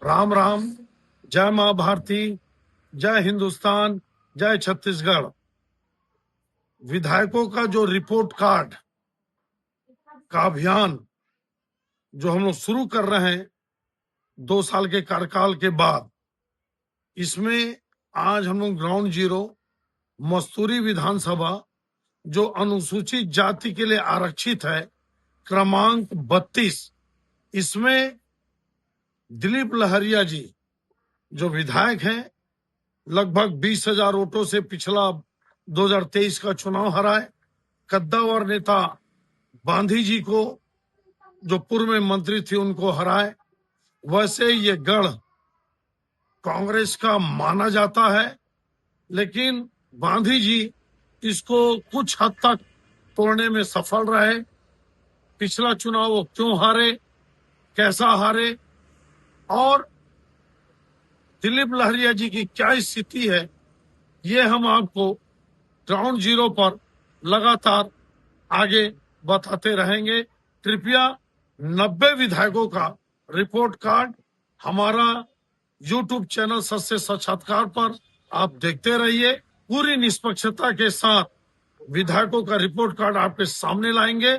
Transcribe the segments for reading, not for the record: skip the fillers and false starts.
राम राम। जय माँ भारती, जय हिंदुस्तान, जय छत्तीसगढ़। विधायकों का जो रिपोर्ट कार्ड का अभियान जो हम लोग शुरू कर रहे हैं 2 साल के कार्यकाल के बाद, इसमें आज हम लोग ग्राउंड जीरो मस्तूरी विधानसभा जो अनुसूचित जाति के लिए आरक्षित है, क्रमांक 32, इसमें दिलीप लहरिया जी जो विधायक हैं, लगभग 20,000 वोटों से पिछला 2023 का चुनाव हराए। कद्दावर नेता बांधी जी को, जो पूर्व में मंत्री थी, उनको हराए। वैसे ये गढ़ कांग्रेस का माना जाता है, लेकिन बांधी जी इसको कुछ हद तक तोड़ने में सफल रहे। पिछला चुनाव वो क्यों हारे, कैसा हारे और दिलीप लहरिया जी की क्या स्थिति है, ये हम आपको ग्राउंड जीरो पर लगातार आगे बताते रहेंगे। कृपया 90 विधायकों का रिपोर्ट कार्ड हमारा YouTube चैनल सत्य साक्षात्कार पर आप देखते रहिए। पूरी निष्पक्षता के साथ विधायकों का रिपोर्ट कार्ड आपके सामने लाएंगे।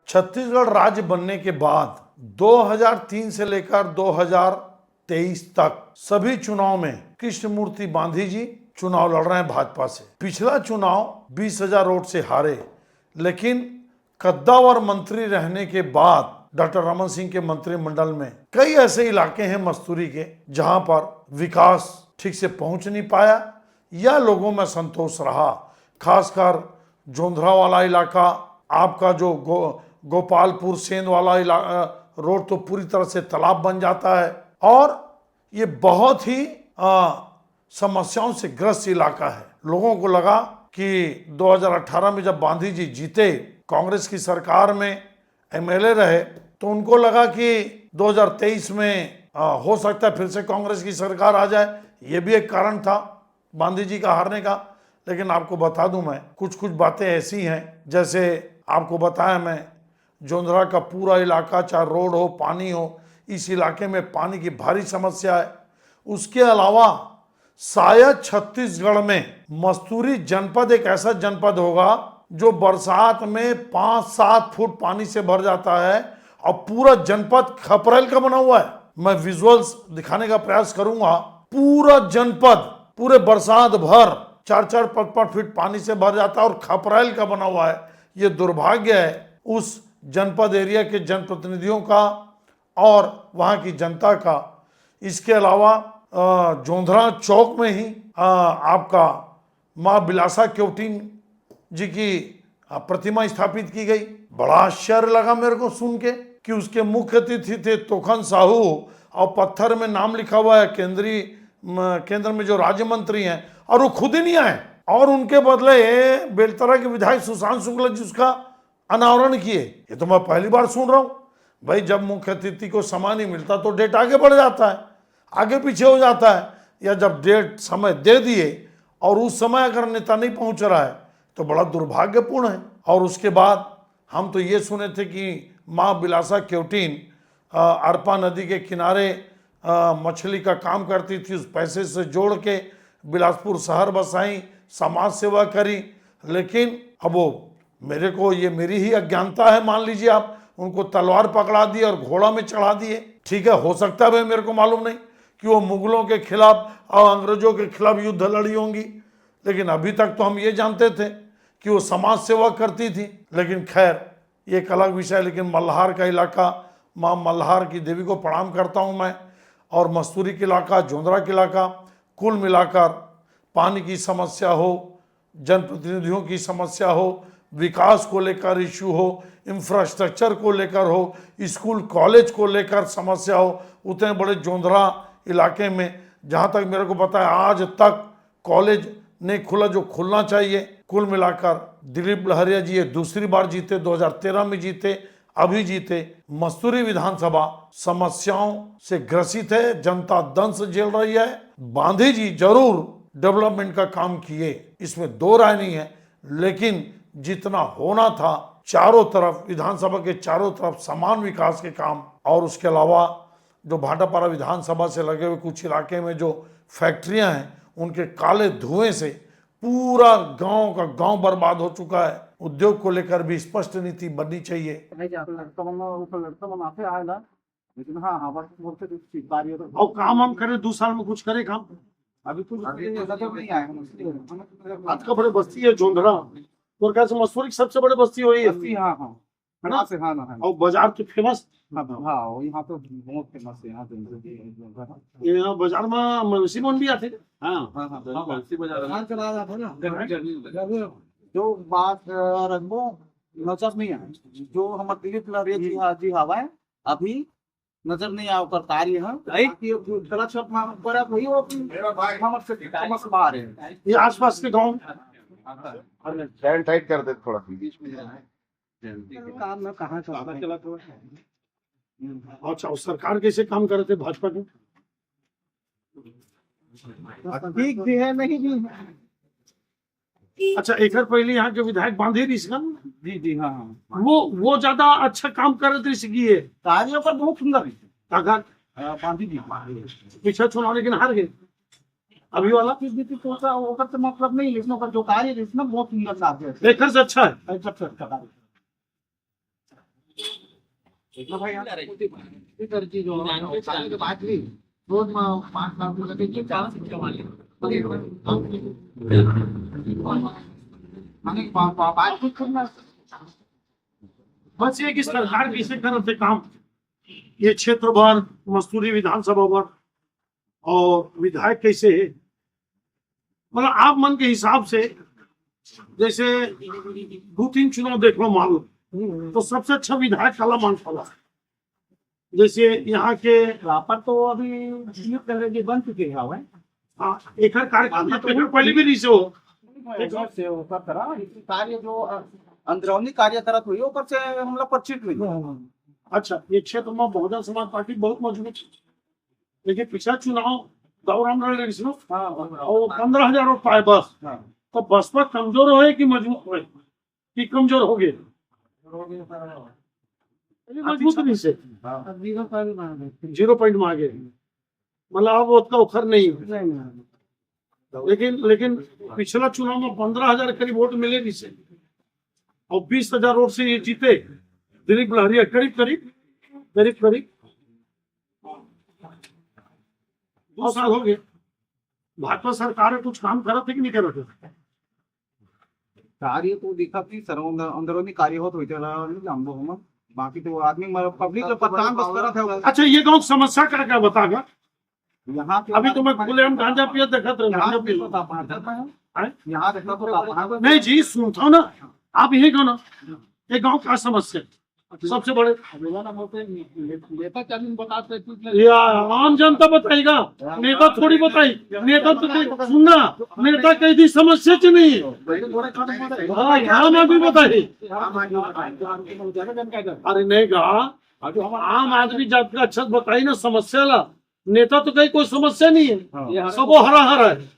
छत्तीसगढ़ राज्य बनने के बाद 2003 से लेकर 2023 तक सभी चुनाव में कृष्णमूर्ति बांधी जी चुनाव लड़ रहे हैं भाजपा से। पिछला चुनाव 20,000 वोट से हारे, लेकिन कद्दावर मंत्री रहने के बाद डॉक्टर रमन सिंह के मंत्रिमंडल में कई ऐसे इलाके हैं मस्तूरी के जहां पर विकास ठीक से पहुंच नहीं पाया या लोगों में संतोष रहा। खासकर जोंधरा वाला इलाका, आपका जो गोपालपुर सेंध वाला रोड तो पूरी तरह से तालाब बन जाता है और ये बहुत ही समस्याओं से ग्रस्त इलाका है। लोगों को लगा कि 2018 में जब बांधी जी जीते, कांग्रेस की सरकार में एमएलए रहे, तो उनको लगा कि 2023 में हो सकता है फिर से कांग्रेस की सरकार आ जाए। ये भी एक कारण था बांधी जी का हारने का। लेकिन आपको बता दूं, मैं कुछ बातें ऐसी हैं, जैसे आपको बताया मैं, जोंधरा का पूरा इलाका, चाहे रोड हो, पानी हो, इस इलाके में पानी की भारी समस्या है। उसके अलावा शायद छत्तीसगढ़ में मस्तूरी जनपद एक ऐसा जनपद होगा जो बरसात में 5-7 फुट पानी से भर जाता है और पूरा जनपद खपरेल का बना हुआ है। मैं विजुअल्स दिखाने का प्रयास करूंगा। पूरा जनपद पूरे बरसात भर 4-4, 5-5 फीट पानी से भर जाता है और खपरेल का बना हुआ है। ये दुर्भाग्य है उस जनपद एरिया के जनप्रतिनिधियों का और वहां की जनता का। इसके अलावा जोंधरा चौक में ही आपका माँ बिलासा केवटीन जी की प्रतिमा स्थापित की गई। बड़ा आश्चर्य लगा मेरे को सुन के कि उसके मुख्य अतिथि थे तोखन साहू और पत्थर में नाम लिखा हुआ है केंद्र में जो राज्य मंत्री हैं, और वो खुद ही नहीं आए और उनके बदले बेलतरा के विधायक सुशांत शुक्ला जी उसका अनावरण किए। ये तो मैं पहली बार सुन रहा हूं। भाई, जब मुख्य अतिथि को समय नहीं मिलता तो डेट आगे बढ़ जाता है, आगे पीछे हो जाता है, या जब डेट समय दे दिए और उस समय अगर नेता नहीं पहुंच रहा है तो बड़ा दुर्भाग्यपूर्ण है। और उसके बाद हम तो ये सुने थे कि माँ बिलासा केवटीन अरपा नदी के किनारे मछली का काम करती थी, उस पैसे से जोड़ के बिलासपुर शहर बसाई, समाज सेवा करी। लेकिन अब वो मेरी ही अज्ञानता है, मान लीजिए आप, उनको तलवार पकड़ा दी और घोड़ा में चढ़ा दिए। ठीक है, हो सकता है, मेरे को मालूम नहीं कि वो मुगलों के खिलाफ और अंग्रेजों के खिलाफ युद्ध लड़ी होंगी, लेकिन अभी तक तो हम ये जानते थे कि वो समाज सेवा करती थी। लेकिन खैर, ये एक अलग विषय। लेकिन मल्हार का इलाका, माँ मल्हार की देवी को प्रणाम करता हूँ मैं, और मस्तूरी का इलाका, जोंधरा का इलाका, कुल मिलाकर पानी की समस्या हो, जनप्रतिनिधियों की समस्या हो, विकास को लेकर इश्यू हो, इंफ्रास्ट्रक्चर को लेकर हो, स्कूल कॉलेज को लेकर समस्या हो, उतने बड़े जोंधरा इलाके में जहाँ तक मेरे को पता है आज तक कॉलेज नहीं खुला जो खुलना चाहिए। कुल मिलाकर दिलीप लहरिया जी ये दूसरी बार जीते, 2013 में जीते, अभी जीते। मस्तूरी विधानसभा समस्याओं से ग्रसित है, जनता दंश झेल रही है। बांधी जी जरूर डेवलपमेंट का काम किए, इसमें दो राय नहीं है, लेकिन जितना होना था चारों तरफ, विधानसभा के चारों तरफ समान विकास के काम, और उसके अलावा जो भाटापारा विधानसभा से लगे हुए कुछ इलाके में जो फैक्ट्रियां हैं उनके काले धुएं से पूरा गांव का गांव बर्बाद हो चुका है। उद्योग को लेकर भी स्पष्ट नीति बननी चाहिए। लेकिन हाँ हाँ बस बोलते थे कार्य तो और काम हम करें 2 साल में कुछ करें काम। अभी कुछ नजर नहीं आया। आज का बड़े बस्ती है जोंधरा और कैसे मसूरी की सबसे बड़ी बस्ती वही है। हाँ हाँ है ना? यहाँ से हाँ ना और बाजार की फेमस। हाँ हाँ यहाँ तो बहुत फेमस है यहाँ पे। ये यहाँ बाजार में मवेशी मन भी आते। हाँ हाँ हाँ बाजार चला रहा था ना जो बात रंगो नजर नहीं आया जो हम दिलीप लहरी जी हाँ जी हवा अभी नजर नहीं आओ कर कार्य है गलत शब्द पर आप वही हम समझ पा रहे हैं ये आसपास के गांव स्टैंड टाइट कर दे थोड़ा बीच में काम में कहाँ चला तो अच्छा, और सरकार कैसे काम कर रहे थे भाजपा के? ठीक भी है नहीं भी है। अच्छा, एक बार पहले यहाँ के विधायक बांधे ऋषिगन जी जी हाँ वो ज्यादा अच्छा काम कर रहे थे ऋषिकी है कार्यों पर बहुत सुंदर है अगर बांधी जी पिछला चुनाव लेकिन हार गए। अभी वाला फिर भी तो तो मतलब नहीं लेकिन जो कार्य है ना बहुत सुंदर साथ है एक से अच्छा है। सबसे अच्छा कार्य बस ये कि सरकार कैसे कर रहे थे काम, ये क्षेत्र भर मसूरी विधानसभा भर, और विधायक कैसे है, मतलब आप मन के हिसाब से जैसे 2-3 चुनाव देख लो मान लो तो सबसे अच्छा विधायक काला मान पड़ा। जैसे यहाँ के पर तो अभी बन चुके हैं एक कार्यक्रम पहले भी नहीं से हो कार्य जो अंदरूनी कार्य तरफ हुई ऊपर से हम लोग परिचित हुई। अच्छा, ये क्षेत्र में बहुजन समाज पार्टी बहुत मजबूत है, लेकिन पिछला चुनाव गौराम और 15,000 वोट पाए बस। तो बसपा कमजोर हो कि मजबूत हो कि कमजोर हो गए? मजबूत नहीं से 0 पॉइंट मांगे, मतलब अब उसका उखर नहीं है। लेकिन पिछला चुनाव में 15,000 करीब वोट मिले इसे, और 20,000 वोट से ये जीते दिलीप लहरिया करीब 2 साल हो गए। भाजपा सरकार कुछ काम कर रहे थे कि नहीं कर रहे थे? कार्य तो दिखा थी अंदरूनी कार्य हो तो बाकी तो आदमी पब्लिक को परेशान बस कर रहा था। अच्छा, ये गांव समस्या क्या बतागा? यहाँ अभी तो मैं खुले हम गांजा पिया देखा यहाँ देखा तो नहीं जी, सुनता हूँ ना, आप यही कहो ना, ये गांव का समस्या सबसे बड़े या आम जनता बताएगा, नेता थोड़ी बताई। नेता तो सुनना, नेता कई दी समस्या च नहीं आम आदमी बताए। अरे नहीं कहा आम आदमी जात का अच्छा बताई ना समस्या ला, नेता तो कहीं कोई समस्या नहीं है, सब वो हरा हरा है।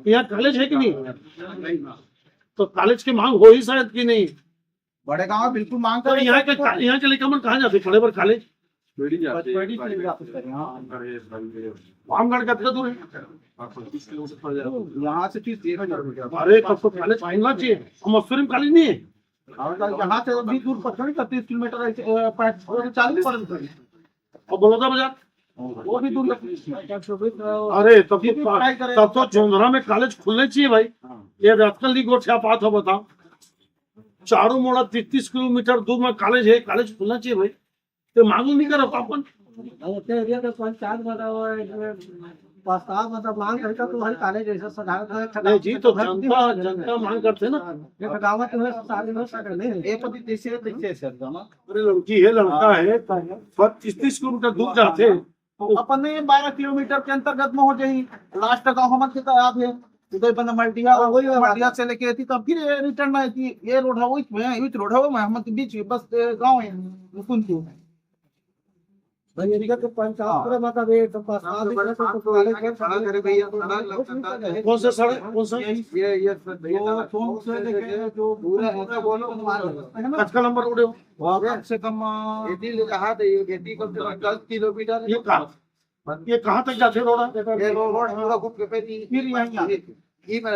यहाँ कॉलेज है कि नहीं? तो कॉलेज की मांग हो ही शायद कि नहीं? बड़े गांव बिल्कुल मांग तो कर यहाँ के लेकर मन कहाँ जाते पढ़े पर कॉलेज? रामगढ़ कितना दूर है? यहाँ से 30,000। अरे तब तो कॉलेज मिलना चाहिए। मसूरी में कॉलेज नहीं है? यहाँ से भी दूर पड़ता है 30 किलोमीटर 40 और बड़ौदा बाजार वो भी दूर। अरे तब तो जोंधरा में कॉलेज खुलने चाहिए भाई। ये रत्न ली गोठिया बात हो बताओ, चारों मोड़ा 30 किलोमीटर दूर में कॉलेज है, कॉलेज खुलना चाहिए भाई। तो मांग नहीं करो अपन मांग करता तुम्हारी कॉलेज ऐसा नहीं जी, तो जनता मांग करते ना। अरे लड़की है लड़का है, 30 किलोमीटर दूर जाते तो अपन 12 किलोमीटर के अंतर्गत में हो जाए। लास्ट गाँव हमारे याद है उदय मल्टिया से लेके थी तब फिर रिटर्न में थी। ये रोड है वो रोड है वो हम बीच बस गाँव है। कौन सा सड़क, कौन सा कच्चा नंबर उड़े हो? कम से कम 10 किलोमीटर। ये कहाँ तक जाते रोड है? ये रोड पूरा घूम के फिर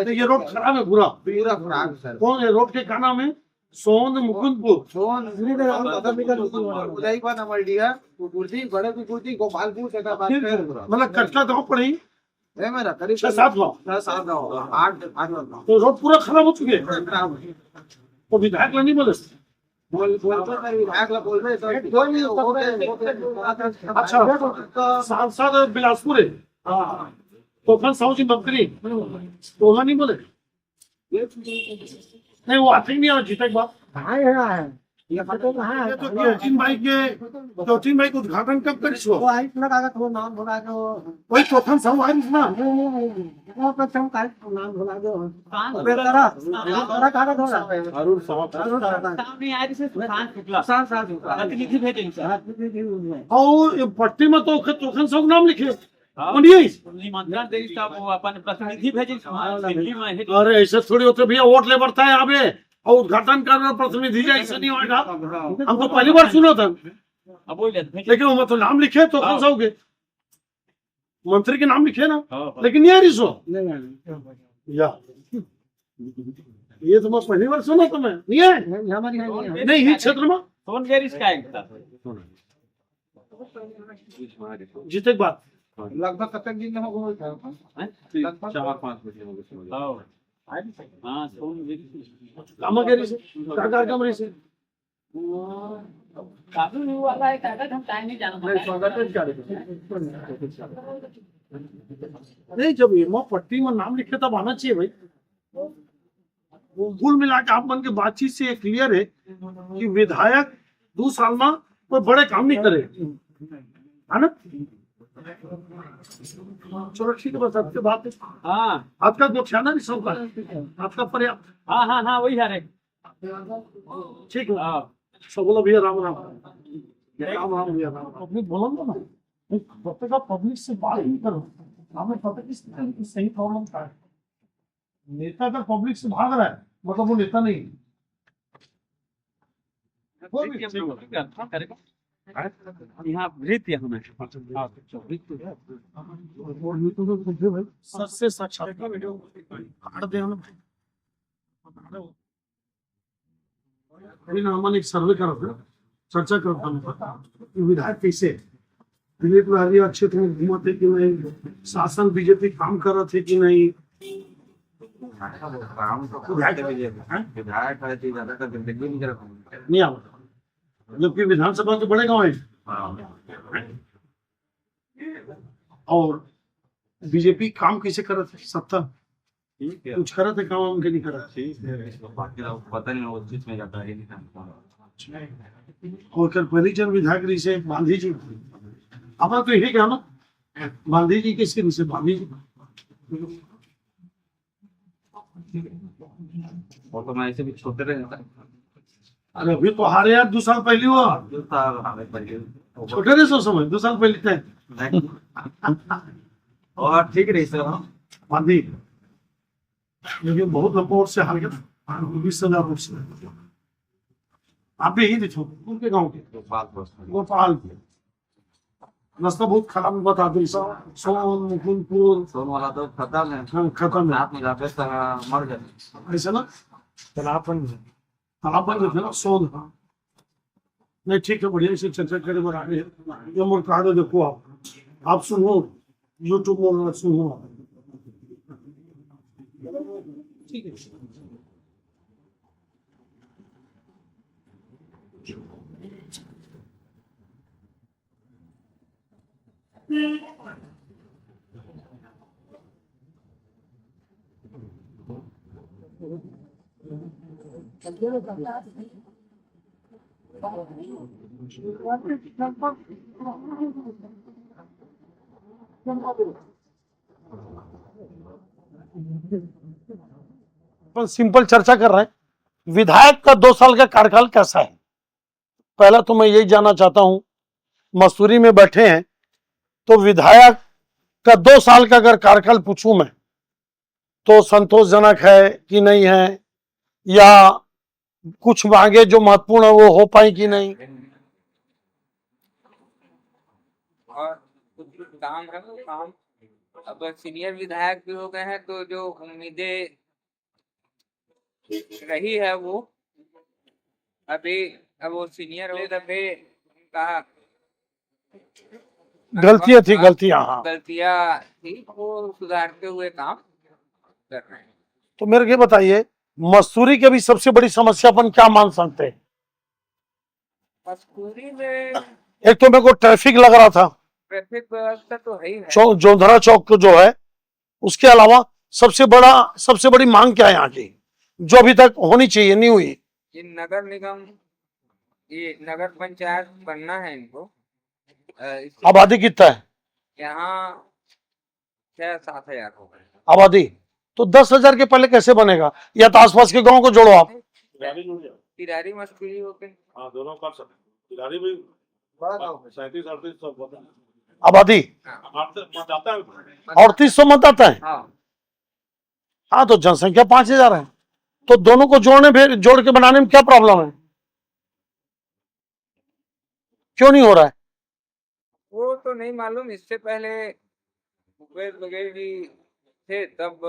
तो ये रोड खराब है पूरा। पूरा खराब है सर। कौन है रोड के क्या नाम है? सोन मुकुंदपुर। उदयपुर नमलडिया कुर्सी बड़े कुर्सी गोपालपुर से का बात कर। मतलब कटका गाँव पड़ी है मेरा करीब 6-7 गाँव। 7 गाँव 8 गाँव तो रोड पूरा खराब हो चुके हैं। खराब है। तो विधायक नहीं बोले? बोलते नहीं विधायक लोग बोल रहे हैं कोई नहीं अच्छा सांसद बिलासपुर है तोफन साहू जी मंत्री तो वहाँ नहीं बोले? नहीं वो आते ही नहीं और जीते एक बार। ये तो क्योटिन भाई के उद्घाटन कब करिस हो? वही तोफन साहू आई ना। और ये पट्टी में तो तोफन साहू नाम लिखे निमंत्रण दे वो अपन प्रतिनिधि भेजे दिल्ली में। अरे ऐसे थोड़ी होते भैया वोट ले बढ़ता है आगे और उद्घाटन करना प्रतिनिधि ऐसे नहीं होगा। हम तो पहली बार सुना था अब वो लेकिन वो तो नाम लिखे तो कौन सा हो गए मंत्री के नाम लिखे ना लेकिन नहीं आ रही सो या ये तो मैं पहली बार सुना था मैं नहीं है नहीं ही क्षेत्र में सोन गेरिस का एक था जीते बात लगभग कतक दिन में हो गया 4-5 बजे हो गए। हाँ सोन गेरिस कामा गेरी से काका कमरे से काफी वाला है काका हम टाइम नहीं जाना नहीं जब ये पट्टी में नाम लिखे तब आना चाहिए भाई। वो कुल मिला के आप मन के बातचीत से ये क्लियर है कि विधायक 2 साल में कोई बड़े काम नहीं करे है ना। चलो ठीक है बस आपके बात है। हाँ आपका नुकसान नहीं सबका आपका पर्याप्त। हाँ हाँ हाँ वही है रे ठीक है हाँ सब बोलो भैया राम राम राम राम भैया राम पब्लिक बोलो ना पता का पब्लिक से बात नहीं करो हमें पता किस सही प्रॉब्लम क्या है। नेता का पब्लिक से भाग रहा है मतलब वो नेता नहीं करेगा यहाँ भृत्य हमें सच से साक्षात्कार वीडियो काट दे हम हमने एक सर्वे करा था चर्चा करता हूँ विधायक कैसे विवेक विभागीय क्षेत्र में घूमते कि नहीं शासन बीजेपी काम कर रहे थे कि नहीं। काम तो विधायक है तो ज्यादातर जिंदगी नहीं कर नहीं आवता जबकि विधानसभा के बड़े गांव है और बीजेपी काम कैसे कर रहे थे सत्ता कुछ कर रहे थे काम उनके नहीं कर रहे बाकी लोग पता नहीं उस चीज में जाता है नहीं और कर परिजन विधायक जी से गांधी जी हमारा तो यही क्या ना गांधी जी किसके से गांधी जी और तो मैं ऐसे भी छोटे रहे अरे अभी तो हारे यार 2 साल पहले हुआ छोटे रहे सो समय 2 साल पहले थे और ठीक रही सर गांधी लेकिन बहुत लंबा वोट से हार गया 20,000 वोट से आप भी यही थे उनके गाँव के गोपाल के रास्ता बहुत खराब बता दो सोन मुकुंदपुर सोन वाला तो खत्म है खत्म है रात में जाते मर गए ऐसा ना तालाब बन गए थे ना सोन नहीं ठीक है बढ़िया से चर्चा करे बराबर ये मोर कार्ड देखो आप सुनो यूट्यूब में सुनो ठीक है सिंपल चर्चा कर रहे हैं विधायक का 2 साल का कार्यकाल कैसा है। पहला तो मैं यही जानना चाहता हूं मसूरी में बैठे हैं, तो विधायक का 2 साल का अगर कार्यकाल पूछूं मैं तो संतोषजनक है कि नहीं है, या कुछ मांगे जो महत्वपूर्ण है वो हो पाई कि नहीं? और कुछ कुछ काम है वो काम अब सीनियर विधायक भी हो गए हैं, तो जो उम्मीदें रही है वो अभी, अब वो सीनियर हो गए, कहा गलतियां थी, गलतियां, हाँ। गलतियां थी, वो सुधारते हुए काम कर रहे हैं। तो मेरे को बताइए, मसूरी के भी सबसे बड़ी समस्या अपन क्या मान सकते हैं? मसूरी में एक तो मेरे को ट्रैफिक लग रहा था, ट्रैफिक व्यवस्था तो है ही है। जोधरा चौक को जो है, उसके अलावा सबसे बड़ी मांग क्या है यहाँ की, जो अभी तक होनी चाहिए, नहीं हुई? ये नगर निगम, ये नगर पंचायत बनना है इनको। आबादी कितना है यहाँ 6-7 हजार हो गए आबादी? तो 10,000 के पहले कैसे बनेगा? या तो आसपास के गांव को जोड़ो आप। तिरारी मस्कुरी हो गए। हाँ, दोनों कर सकते। तिरारी भी 37-38 आबादी जाता है। 3800 मत आता है। हाँ, हाँ, तो जनसंख्या 5,000 है, तो दोनों को जोड़ के बनाने में क्या प्रॉब्लम है? क्यों नहीं हो रहा है? वो तो नहीं मालूम। इससे पहले भूपेश बघेल जी थे, तब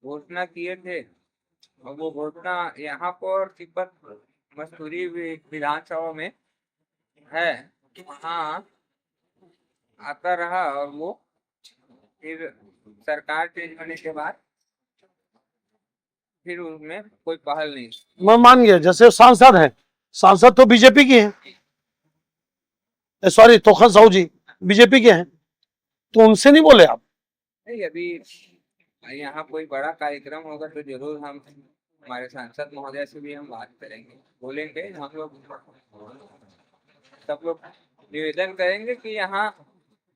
घोषणा किए थे, और वो घोषणा यहाँ पर तिब्बत मसूरी विधानसभा में है, वहाँ आता रहा, और वो फिर सरकार चेंज होने के बाद फिर उसमें कोई पहल नहीं। मैं मान गया, जैसे सांसद है, सांसद तो बीजेपी की है, सॉरी तोखन साहू जी बीजेपी के हैं, तो उनसे नहीं बोले आप? नहीं, अभी यहाँ कोई बड़ा कार्यक्रम होगा तो जरूर हम हमारे सांसद महोदय से भी हम बात करेंगे, बोलेंगे। हम लोग सब लोग निवेदन करेंगे कि यहाँ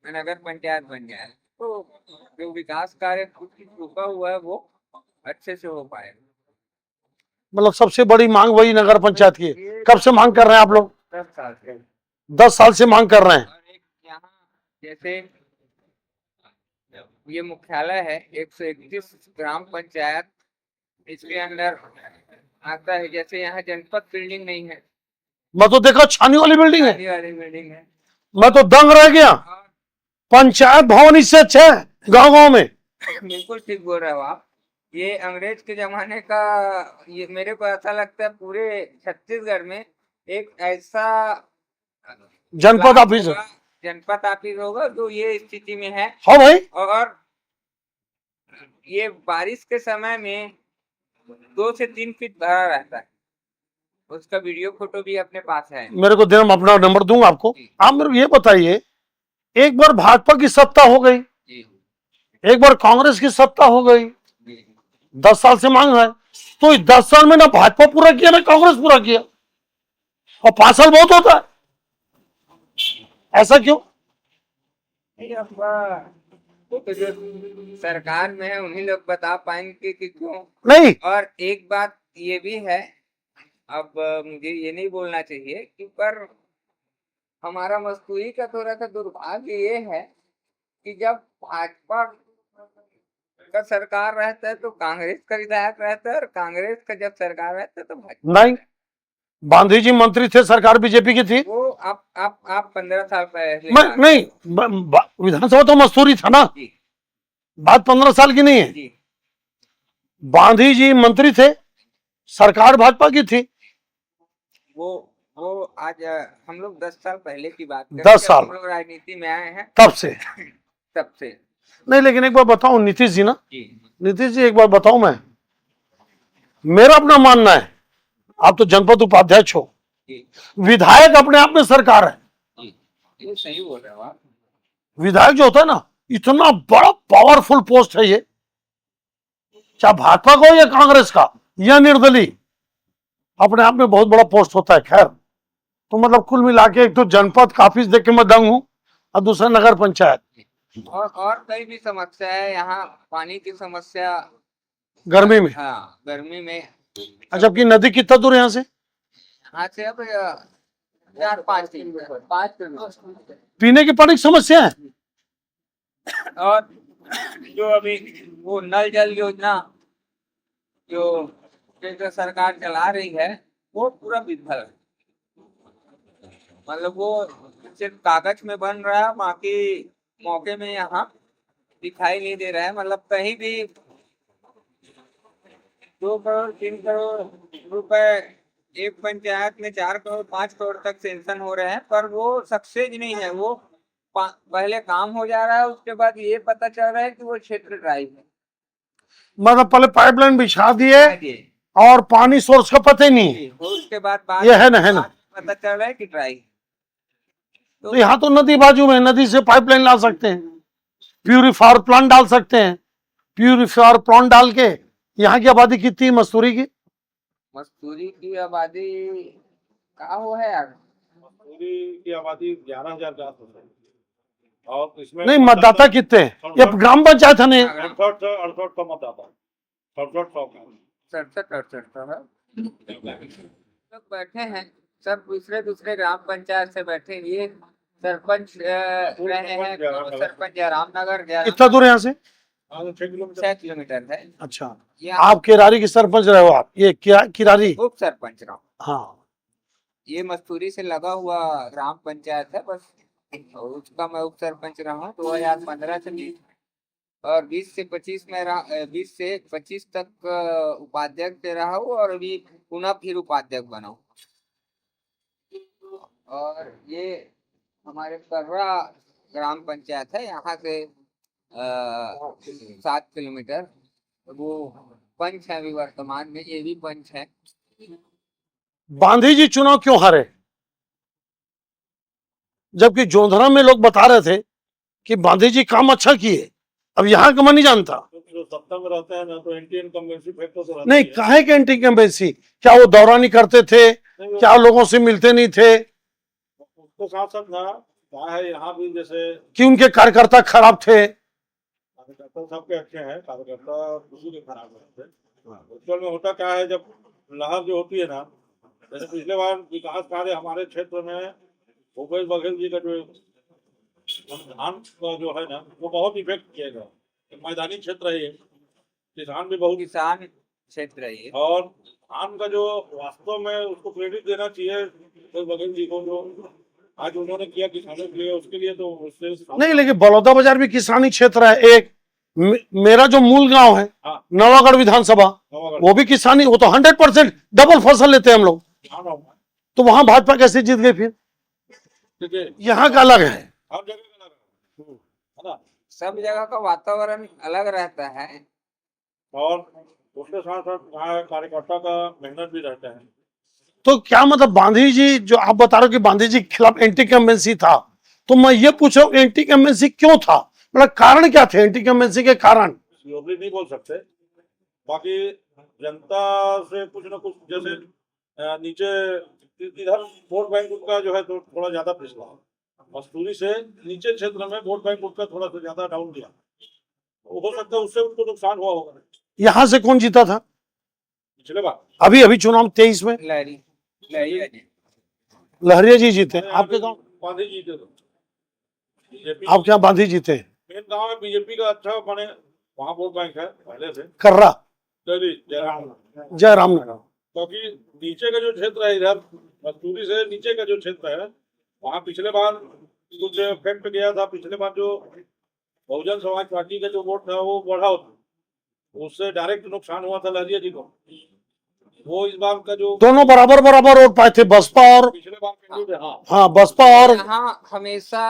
नगर पंचायत बन जाए, तो जो विकास कार्य कुछ रुका हुआ है वो अच्छे से हो पाए। मतलब सबसे बड़ी मांग वही नगर पंचायत की है। कब से मांग कर रहे हैं आप लोग? 10 साल से। 10 साल से मांग कर रहे हैं। और एक यहाँ जैसे ये मुख्यालय है, 131 ग्राम पंचायत इसके अंदर आता है। जैसे यहाँ जनपद बिल्डिंग नहीं है, मैं तो देखा छानी वाली बिल्डिंग है, शादी वाली बिल्डिंग है। मैं तो दंग रह गया। और पंचायत भवन इससे अच्छा है गाँव गाँव में। बिल्कुल ठीक बोल रहे हो आप। ये अंग्रेज के जमाने का, ये मेरे को ऐसा लगता है पूरे छत्तीसगढ़ में एक ऐसा जनपद ऑफिस, जनपद ऑफिस होगा जो ये स्थिति में है। हाँ भाई। और ये बारिश के समय में 2 से 3 फीट भरा रहता है। उसका वीडियो फोटो भी अपने पास है। मेरे को देना, अपना नंबर दूंगा आपको। आप मेरे को ये बताइए, एक बार भाजपा की सत्ता हो गई, एक बार कांग्रेस की सत्ता हो गई, 10 साल से मांग है, तो इस 10 साल में ना भाजपा पूरा किया ना कांग्रेस पूरा किया, और 5 साल बहुत होता है, ऐसा क्यों? तो जो सरकार में है उन्हीं लोग बता पाएंगे कि क्यों नहीं। और एक बात ये भी है, अब मुझे ये नहीं बोलना चाहिए कि पर हमारा मसूरी का थोड़ा सा दुर्भाग्य ये है कि जब भाजपा का सरकार रहता है तो कांग्रेस का विधायक रहता है, और कांग्रेस का जब सरकार रहता है तो भाजपा। नहीं, गांधी जी मंत्री थे, सरकार बीजेपी की थी। वो आप 15 साल पहले नहीं, विधानसभा तो मसूरी था ना, जी बात 15 साल की नहीं है। जी। गांधी जी मंत्री थे, सरकार भाजपा की थी। वो आज हम लोग 10 साल पहले की बात करें, 10 जब साल हम लोग राजनीति में आए हैं तब से। तब से। नहीं, लेकिन एक बार बताऊं नीतीश जी ना, जी नीतीश जी एक बार बताऊं, मैं मेरा अपना मानना है, आप तो जनपद उपाध्यक्ष हो, जी विधायक अपने आप में सरकार है। जी, ये सही बोल रहे हो आप। विधायक जो होता है ना, इतना बड़ा पावरफुल पोस्ट है ये, चाहे भाजपा का हो या कांग्रेस का या निर्दलीय, अपने आप में बहुत बड़ा पोस्ट होता है। खैर, तो मतलब कुल मिला के एक तो जनपद काफी देख के मैं दंग हूं, और दूसरा नगर पंचायत। और कई भी समस्या है यहाँ, पानी की समस्या गर्मी में। हाँ, गर्मी में। अच्छा, आपकी नदी कितना दूर है यहाँ से? यहाँ से अब 4-5 किलोमीटर 5 किलोमीटर। पीने की पानी की समस्या है। और जो अभी वो नल जल योजना जो केंद्र सरकार चला रही है वो पूरा विफल है। मतलब वो सिर्फ कागज में बन रहा है, बाकी मौके में यहाँ दिखाई नहीं दे रहा है। मतलब कहीं भी 2 करोड़ 3 करोड़ रुपए एक पंचायत में 4 करोड़ 5 करोड़ तक सेंक्शन हो रहे हैं, पर वो सक्सेस नहीं है। वो पहले काम हो जा रहा है, उसके बाद ये पता चल रहा है कि वो क्षेत्र ड्राई है। मतलब पहले पाइपलाइन बिछा दिए ये और पानी सोर्स का पता ही नहीं है। उसके बाद ये है ना पता चल रहा है कि ड्राई। तो यहाँ तो नदी बाजू में, नदी से पाइपलाइन ला सकते हैं, प्यूरिफायर प्लांट डाल सकते हैं। प्यूरिफायर प्लांट डाल के यहाँ की आबादी कितनी मसूरी की? मसूरी की आबादी कहाँ वो है यार? पूरी की आबादी 11,000 के आसपास है और इसमें नहीं, मतदाता कितने हैं? ये ग्राम पंचायत है नहीं? 68 का मतदाता 67 का 67-68 का है। लोग बैठे हैं सब दूसरे ग्राम पंचायत से बैठे। ये सरपंच रहे हैं, सरपंच जयराम नगर कितना दूर है यहाँ से? 6 किलोमीटर 6 किलोमीटर है। अच्छा, ये आप किरारी की सरपंच रहे हो? आप ये किरारी? उप सरपंच रहा। हाँ, ये मस्तूरी से लगा हुआ ग्राम पंचायत है बस, उसका मैं उप सरपंच रहा हूँ 2015 से 20 और 20 से 25 में रहा। 20 से 25 तक उपाध्यक्ष से रहा हूँ और अभी पुनः फिर उपाध्यक्ष बना हूँ। और ये हमारे कर्रा ग्राम पंचायत है, यहाँ से 7 किलोमीटर। वो पंच है अभी वर्तमान में, ये भी पंच है। गांधी जी चुनाव क्यों हारे? जबकि जोधरा में लोग बता रहे थे कि गांधी जी काम अच्छा किए। अब यहाँ का मैं नहीं जानता। जो सत्ता में रहते हैं ना तो एंटी इनकम्बेंसी फैक्टर तो रहता नहीं, ही है। काहे के एंटी इनकम्बेंसी? क्या वो दौरा नहीं करते थे? क्या लोगों से मिलते नहीं थे? उसको साथ साथ ना क्या है यहाँ भी जैसे कि उनके कार्यकर्ता खराब थे? कार्यकर्ता सबके अच्छे हैं, कार्यकर्ता किसी के खराब नहीं है। एक्चुअल में होता क्या है, जब लहर जो होती है ना, जैसे पिछले बार विकास कार्य हमारे क्षेत्र में भूपेश बघेल जी का जो धान का जो है ना वो बहुत इफेक्ट किएगा। मैदानी क्षेत्र है ये, किसान भी बहुत, किसान क्षेत्र है ये। और धान का जो वास्तव में उसको क्रेडिट देना चाहिए भूपेश बघेल जी को, जो आज उन्होंने किया किसानों के लिए, उसके लिए तो उससे नहीं, लेकिन बलौदा बाजार भी किसानी क्षेत्र है। एक मेरा जो मूल गांव है हाँ। नवागढ़ विधानसभा, वो भी किसानी, वो तो 100% डबल फसल लेते हैं हम लोग। तो वहां भाजपा कैसे जीत गई फिर? यहाँ का अलग है, हर जगह का अलग है ना, सब जगह का वातावरण अलग रहता है। और उसके साथ साथ कार्यकर्ता का मेहनत भी रहता है। तो क्या मतलब गांधी जी, जो आप बता रहे हो कि गांधी जी के खिलाफ एंटी कमेंसी था, तो मैं ये पूछ रहा हूँ एंटी कमेंसी क्यों था? मतलब कारण क्या थे एंटी कमेंसी के कारण? योगी नहीं बोल सकते, बाकी जनता से कुछ ना कुछ, जैसे नीचे इधर वोट बैंक उनका जो है तो थोड़ा ज्यादा पिछड़ा, मस्तूरी से नीचे क्षेत्र में वोट बैंक उनका थोड़ा सा ज्यादा डाउन गया, हो सकता है उससे उनको नुकसान हुआ होगा। यहाँ से कौन जीता था पिछले बार? अभी चुनाव 23 में लहरी लहरिया जी जीते। आपके गांव गांधी जी थे, बीजेपी आप क्या गांधी जीते? मेन गांव में बीजेपी का अच्छा बने, वहाँ वोट बैंक है पहले से। कर्रा जयराम, जयराम नगर। क्योंकि नीचे का जो क्षेत्र है, इधर मस्तूरी से नीचे का जो क्षेत्र है, वहाँ पिछले बार कुछ इफेक्ट गया था। पिछले बार जो बहुजन समाज पार्टी का जो वोट था वो बढ़ा होता, उससे डायरेक्ट नुकसान हुआ था लहरिया जी को। वो इस बार का जो दोनों बराबर वोट पाए थे, बसपा और पिछले बार के, हाँ बसपा और, यहाँ हमेशा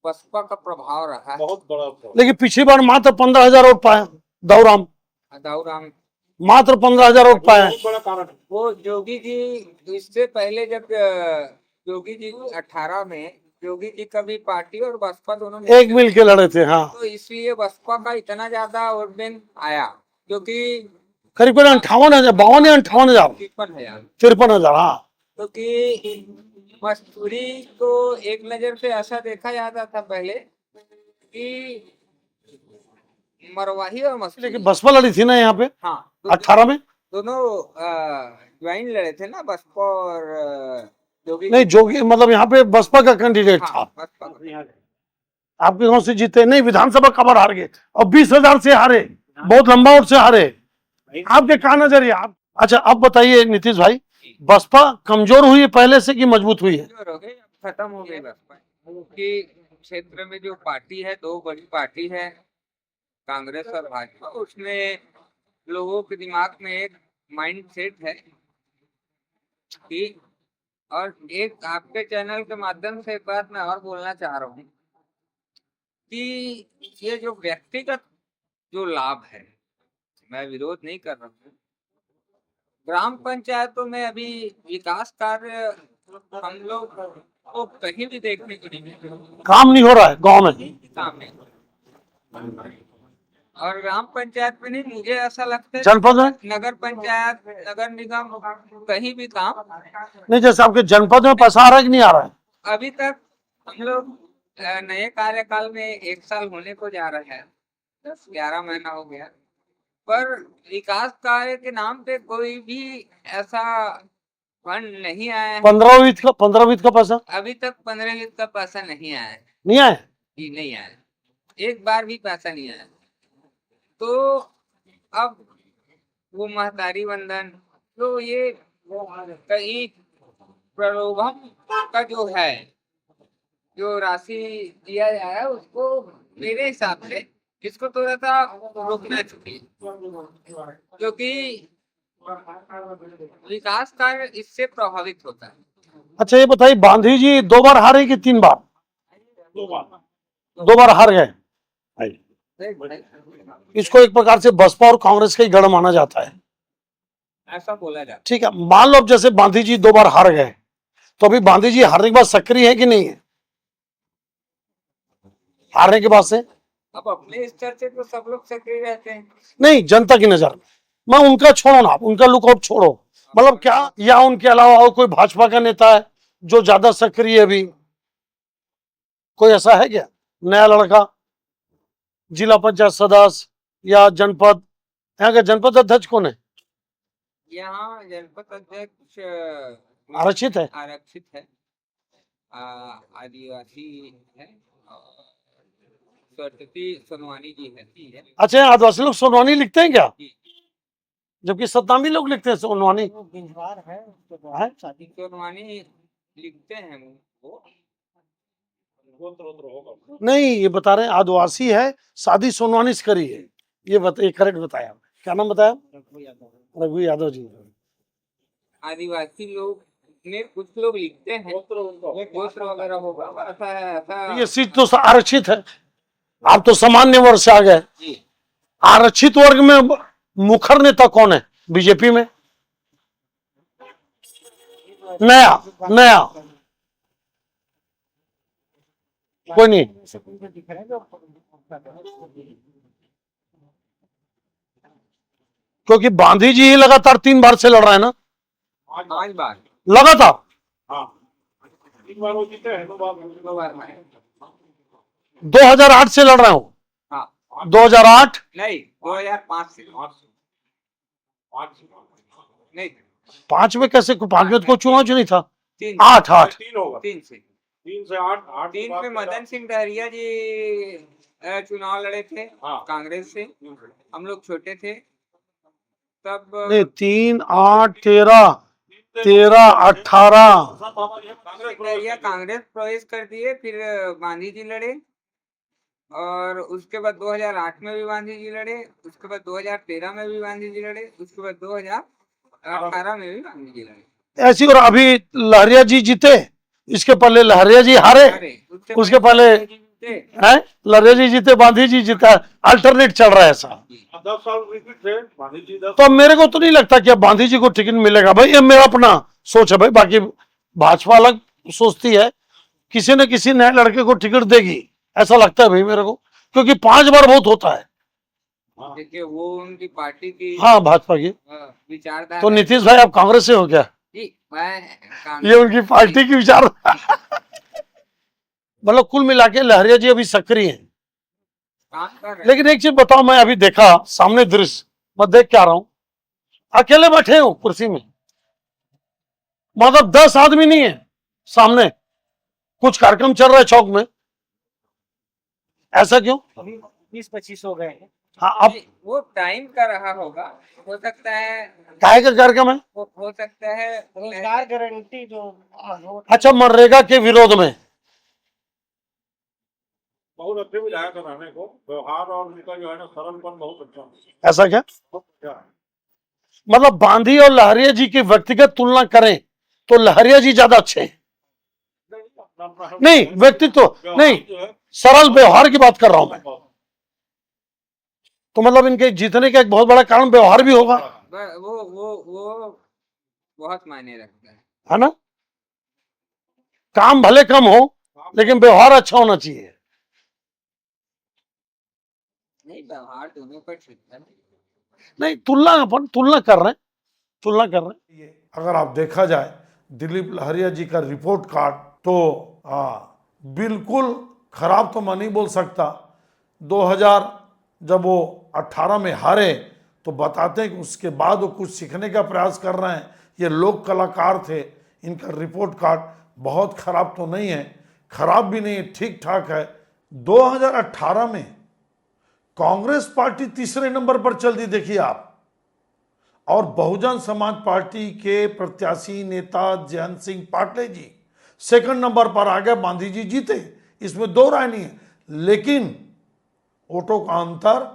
बसपा का प्रभाव रहा है। बहुत बड़ा था। लेकिन पिछली बार मात्र 15,000 वोट पाए दाऊराम, दाऊराम मात्र 15,000 वोट पाए। बहुत बड़ा कारण है। वो जोगी जी, इससे पहले जब जोगी जी 18 में जोगी जी का भी पार्टी और बसपा दोनों एक मिल के लड़े थे। हाँ, तो इसलिए बसपा का इतना ज्यादा वोट बैंक आया, क्योंकि करीब 58,000, 52,000, 53,000, 53,000। हाँ, क्योंकि मस्तूरी को एक नजर से ऐसा देखा जाता था पहले कि मरवाही और मस्तूरी, लेकिन बसपा लड़ी थी ना यहाँ पे हाँ 18 में। दोनों ज्वाइन लड़े थे ना, बसपा और जोगी नहीं जोगी मतलब यहाँ पे बसपा का कैंडिडेट था, हाँ, बसपा का। आपके गांव से जीते नहीं, विधानसभा कबर हार गए और 20,000 से हारे, बहुत लंबा वोट से हारे। आपके क्या नजरिया आप? अच्छा अब बताइए नीतीश भाई, बसपा कमजोर हुई है पहले से कि मजबूत हुई है? कमजोर हो गई, अब खत्म हो गई बसपा, क्योंकि क्षेत्र में जो पार्टी है, दो बड़ी पार्टी है, कांग्रेस और भाजपा, उसमें लोगों के दिमाग में एक माइंड सेट है कि, और एक आपके चैनल के माध्यम से एक बात मैं और बोलना चाह रहा हूँ कि ये जो व्यक्तिगत जो लाभ है, मैं विरोध नहीं कर रहा हूँ, ग्राम पंचायतों में अभी विकास कार्य हम लोग को कहीं भी देखने को नहीं मिला, काम नहीं हो रहा है गांव में। काम नहीं। और ग्राम पंचायत में नहीं, मुझे ऐसा लगता है जनपद में नगर पंचायत, नगर निगम, कहीं भी काम नहीं, जैसे आपके जनपद में पैसा आ रहा है कि नहीं आ रहा है? अभी तक हम लोग नए कार्यकाल में 1 साल होने को जा रहा है, 10-11 महीना हो गया, पर विकास कार्य के नाम पे कोई भी ऐसा फंड नहीं आया है। 15 का पैसा अभी तक 15 का पैसा नहीं आया है, नहीं आया? जी नहीं आया, एक बार भी पैसा नहीं आया। तो अब वो महतारी वंदन, तो ये कहीं प्रलोभन का जो है, जो राशि दिया जा रहा है, उसको मेरे हिसाब से इसको थोड़ा सा रोकना चाहिए, क्योंकि विकास कार्य इससे प्रभावित होता है। अच्छा ये बताइए, गांधी जी 2 बार हारे कि 3 बार? 2 बार हार गए। इसको एक प्रकार से बसपा और कांग्रेस का ही गढ़ माना जाता है, ऐसा बोला जाता ठीक है। मान लो अब जैसे गांधी जी 2 बार हार गए, तो अभी गांधी जी हारने के बाद सक्रिय है कि नहीं है? हारने के बाद से है। अब अपने स्तर से तो सब लोग सक्रिय रहते हैं, नहीं, जनता की नजर में, मैं उनका छोड़ो ना, उनका लुकआउट छोड़ो, मतलब क्या, या उनके अलावा और कोई भाजपा का नेता है जो ज्यादा सक्रिय है अभी? कोई ऐसा है क्या नया लड़का, जिला पंचायत सदस्य या जनपद? यहाँ का जनपद अध्यक्ष कौन है? यहाँ जनपद अध्यक्ष आरक्षित है। आरक्षित है, आदिवासी है, और सरस्वती सोनवानी जी है। अच्छा आदिवासी लोग सोनवानी लिखते हैं क्या? जी। जबकि सतनामी लोग लिखते हैं सोनवानी। बिहार है, है? सोनवानी लिखते हैं वो, नहीं ये बता रहे हैं आदिवासी है, शादी सोनवानी से करी है, ये करेक्ट बताया। क्या नाम बताया? रघु यादव जी। आदिवासी लोग में कुछ लोग लिखते हैं, गोत्र वगैरह होगा, ऐसा है, ऐसा। ये सीट तो आरक्षित है, आप तो सामान्य वर्ग से आ गए। जी। आरक्षित वर्ग में मुखर नेता कौन है बीजेपी में? नया कोई नहीं। क्योंकि गांधी जी ही लगातार 3 बार से लड़ रहे हैं ना, 5 बार लगातार। हाँ 3 बार वो जीते हैं, 2 बार में। 2008 से लड़ रहे हो? हाँ 2008 नहीं, 2005 से नहीं, 5 में कैसे? 5 में तो कोई चुनाव जो नहीं था। 3 8 3 होगा, 3 से 3 से 8 3 में मदन सिंह डहरिया जी चुनाव लड़े थे कांग्रेस से, हम लोग छोटे थे तब। नहीं 3, 8, 13, 18 कांग्रेस प्रवेश कर दिए, फिर गांधी जी लड़े, और उसके बाद 2008 में भी गांधी जी लड़े, उसके बाद 2013 में भी गांधी जी लड़े, उसके बाद 2018 में भी गांधी जी लड़े। ऐसी। और अभी लहरिया जी जीते, इसके पहले लहरिया जी हारे, उसके पहले हैं लहरिया जी जीते, गांधी जी जीता, अल्टरनेट चल रहा है ऐसा। 10 साल रिपीट थे गांधी जी। तो मेरे को तो नहीं लगता कि अब गांधी जी को टिकट मिलेगा भाई, ये मेरा अपना सोच है भाई, बाकी भाजपा अलग सोचती है, किसी न किसी नए लड़के को टिकट देगी ऐसा लगता है भाई मेरे को, क्योंकि 5 बार बहुत होता है। देखिए वो उनकी पार्टी की, हाँ भाजपा की विचारधारा। तो नीतीश भाई आप कांग्रेस से हो क्या? जी मैं ये उनकी पार्टी की विचार मतलब कुल मिला के लहरिया जी अभी सक्रिय हैं। काम कर रहे हैं। लेकिन एक चीज बताओ, मैं अभी देखा सामने दृश्य, मैं देख के आ रहा हूं, अकेले बैठे हो कुर्सी में, मतलब 10 आदमी नहीं है, सामने कुछ कार्यक्रम चल रहा है चौक में, ऐसा क्यों? अभी 20-25 हो गए हैं। हाँ, अब वो टाइम का रहा होगा, हो सकता है काहे का कार्यक्रम है? हो सकता है रोजगार गारंटी जो रोड अच्छा, मनरेगा के विरोध में। बहुत अच्छे विधायक रहने को, व्यवहार और उनका जो है ना सरलपन बहुत अच्छा है। ऐसा क्या? बहुत अच्छा है। मतलब गांधी और लहरिया जी की व्यक्तिगत तुलना करें तो लहरिया जी ज्यादा अच्छे हैं। नहीं, व्यक्तित्व नहीं, जो है सरल व्यवहार की बात कर रहा हूं मैं। तो मतलब इनके जीतने का एक बहुत बड़ा कारण व्यवहार भी होगा, वो बहुत मायने रखता है ना? काम भले कम हो लेकिन व्यवहार अच्छा होना चाहिए। नहीं, व्यवहार दोनों पर ठीक है। नहीं, तुलना अपन तुलना कर रहे हैं। अगर आप देखा जाए दिलीप लहरिया जी का रिपोर्ट कार्ड तो बिल्कुल खराब तो मैं नहीं बोल सकता। 2000 जब वो 18 में हारे तो बताते हैं कि उसके बाद वो कुछ सीखने का प्रयास कर रहे हैं। ये लोक कलाकार थे, इनका रिपोर्ट कार्ड बहुत खराब तो नहीं है, खराब भी नहीं है, ठीक ठाक है। 2018 में कांग्रेस पार्टी तीसरे नंबर पर चल दी, देखिए आप, और बहुजन समाज पार्टी के प्रत्याशी नेता जयंत सिंह पाटले जी सेकंड नंबर पर आ गए। गांधी जी जीते, इसमें दो राय नहीं है, लेकिन वोटों का अंतर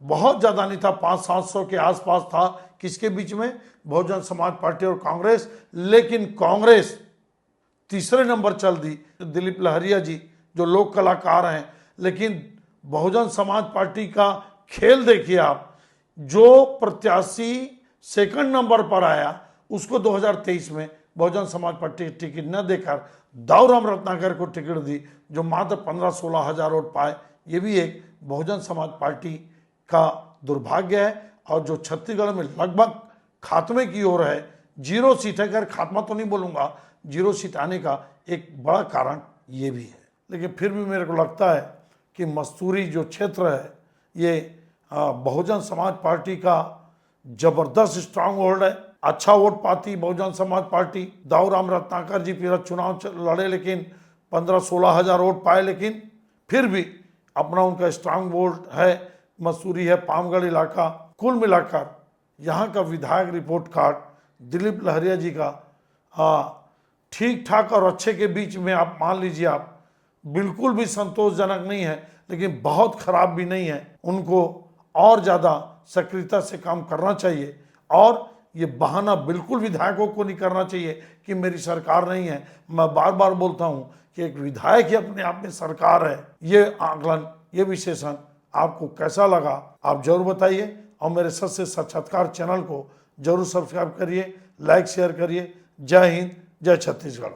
बहुत ज्यादा नहीं था, 500-700 के आसपास था। किसके बीच में? बहुजन समाज पार्टी और कांग्रेस। लेकिन कांग्रेस तीसरे नंबर चल दी, दिलीप लहरिया जी जो लोक कलाकार हैं। लेकिन बहुजन समाज पार्टी का खेल देखिए आप, जो प्रत्याशी सेकंड नंबर पर आया उसको 2023 में बहुजन समाज पार्टी की टिकट न देकर दाऊराम रत्नाकर को टिकट दी, जो मात्र 15-16 हजार वोट पाए। ये भी एक बहुजन समाज पार्टी का दुर्भाग्य है। और जो छत्तीसगढ़ में लगभग खात्मे की ओर है, 0 सीट है, अगर खात्मा तो नहीं बोलूंगा, 0 सीट आने का एक बड़ा कारण ये भी है। लेकिन फिर भी मेरे को लगता है कि मस्तूरी जो क्षेत्र है ये बहुजन समाज पार्टी का जबरदस्त स्ट्रांग होल्ड है। अच्छा वोट पाती बहुजन समाज पार्टी। दाऊराम रत्नाकर जी फिर चुनाव लड़े, लेकिन 15-16 हजार वोट पाए, लेकिन फिर भी अपना उनका स्ट्रांग वोल्ड है। मसूरी है, पामगढ़ इलाका, कुल मिलाकर यहाँ का विधायक रिपोर्ट कार्ड दिलीप लहरिया जी का ठीक ठाक और अच्छे के बीच में आप मान लीजिए, आप बिल्कुल भी संतोषजनक नहीं है, लेकिन बहुत खराब भी नहीं है। उनको और ज़्यादा सक्रियता से काम करना चाहिए और ये बहाना बिल्कुल विधायकों को नहीं करना चाहिए कि मेरी सरकार नहीं है। मैं बार बार बोलता हूँ कि एक विधायक ही अपने आप में सरकार है। ये आकलन, ये विश्लेषण आपको कैसा लगा आप जरूर बताइए, और मेरे सत्य साक्षात्कार चैनल को जरूर सब्सक्राइब करिए, लाइक शेयर करिए। जय हिंद, जय छत्तीसगढ़।